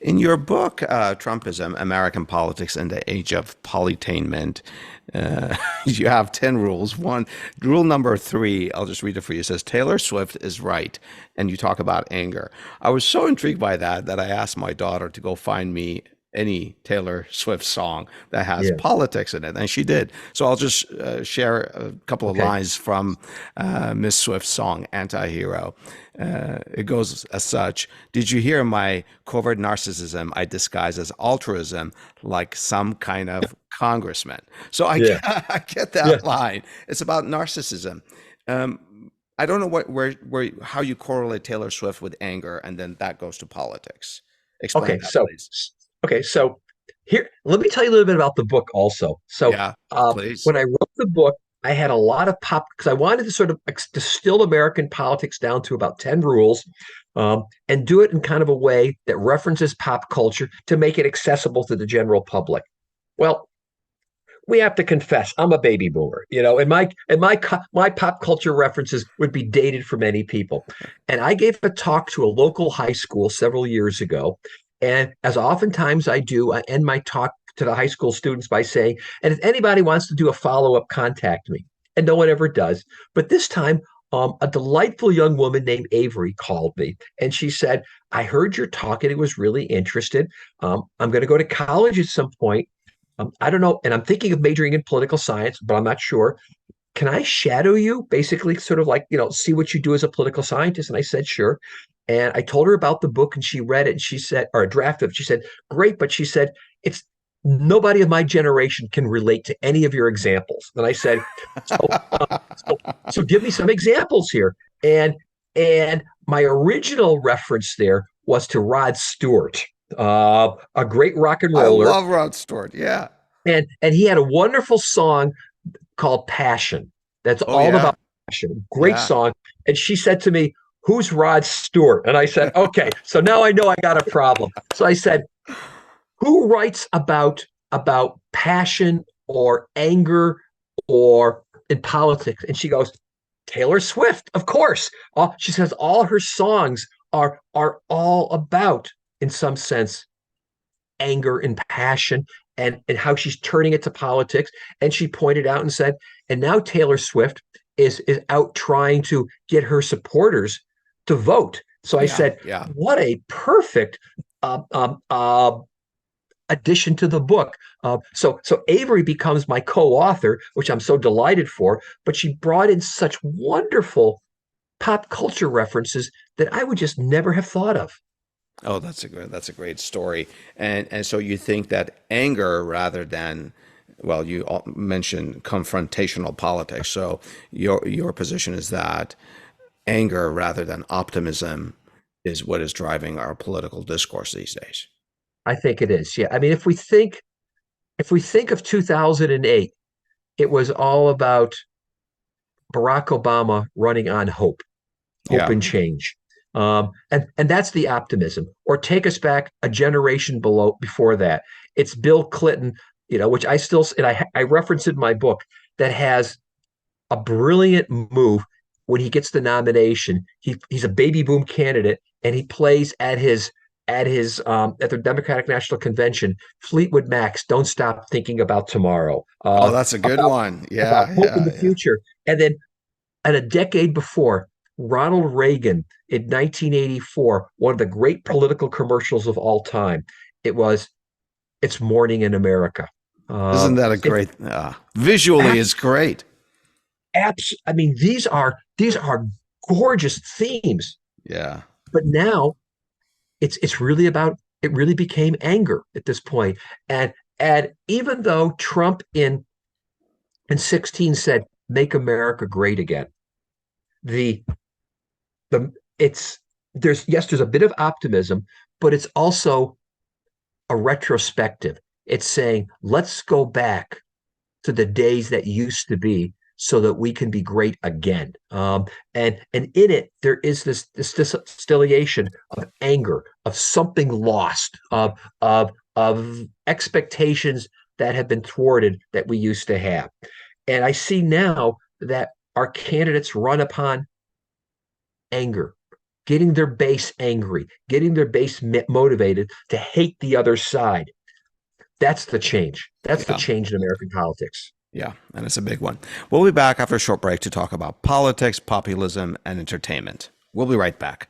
In your book, Trumpism, American Politics in the Age of Politainment, you have 10 rules. Rule number three, I'll just read it for you. It says, Taylor Swift is right. And you talk about anger. I was so intrigued by that I asked my daughter to go find me any Taylor Swift song that has Yeah. politics in it. And she did. So I'll just share a couple of Okay. lines from Miss Swift's song, Antihero. It goes as such. Did you hear my covert narcissism I disguise as altruism like some kind of congressman? So Yeah. I get Yeah. that line. It's about narcissism. I don't know how you correlate Taylor Swift with anger, and then that goes to politics. Explain Okay. that, So, please. okay. So here, let me tell you a little bit about the book also. So, Yeah, please. when I wrote the book, I had a lot of pop because I wanted to sort of distill American politics down to about 10 rules, and do it in kind of a way that references pop culture to make it accessible to the general public. Well, we have to confess, I'm a baby boomer, and my pop culture references would be dated for many people. And I gave a talk to a local high school several years ago, and as oftentimes I do, I end my talk to the high school students by saying, and if anybody wants to do a follow-up, contact me. And no one ever does. But this time, a delightful young woman named Avery called me, and she said, I heard your talk and it was really interested. I'm going to go to college at some point. I don't know, and I'm thinking of majoring in political science, but I'm not sure. Can I shadow you? Basically, sort of like, see what you do as a political scientist. And I said, sure. And I told her about the book and she read it and she said, or a draft of it. She said, great. But she said, it's nobody of my generation can relate to any of your examples. And I said, so give me some examples here. And my original reference there was to Rod Stewart, a great rock and I roller, love Rod Stewart. Yeah. and he had a wonderful song called Passion. That's Oh, all yeah. about passion. Great Yeah. song. And she said to me, who's Rod Stewart? And I said, okay, so now I know I got a problem. So I said, who writes about passion or anger or in politics? And she goes, Taylor Swift, of course. She says all her songs are all about, in some sense, anger and passion, and how she's turning it to politics. And she pointed out and said, and now Taylor Swift is out trying to get her supporters to vote. So I Yeah. said, Yeah. what a perfect uh, um, uh, addition to the book. So Avery becomes my co-author, which I'm so delighted for. But she brought in such wonderful pop culture references that I would just never have thought of. Oh, that's a great story. And so you think that anger rather than, well, you mentioned confrontational politics. So your position is that anger rather than optimism is what is driving our political discourse these days. I think it is. Yeah. I mean, if we think of 2008, it was all about Barack Obama running on hope Yeah. and change. And that's the optimism. Or take us back a generation below before that. It's Bill Clinton, which I still and I reference in my book that has a brilliant move when he gets the nomination. He's a baby boom candidate, and he plays at the Democratic National Convention, Fleetwood Mac's "Don't Stop Thinking About Tomorrow," Oh, that's a good about one. about Yeah. hope in Yeah. the Yeah. future, and then and a decade before, Ronald Reagan in 1984, one of the great political commercials of all time. It was "It's Morning in America." Isn't Um, that a it's great, visually abs, is great. I mean, these are gorgeous themes, Yeah. but now it's really about it really became anger at this point. And even though Trump in 16 said, make America great again, the the it's there's a bit of optimism, but it's also a retrospective. It's saying, let's go back to the days that used to be so that we can be great again. And in it, there is this distillation of anger, of something lost, of expectations that have been thwarted that we used to have. And I see now that our candidates run upon anger. getting their base angry, getting their base motivated to hate the other side. That's the change. That's the Yeah. change in American politics. Yeah, and it's a big one. We'll be back after a short break to talk about politics, populism, and entertainment. We'll be right back.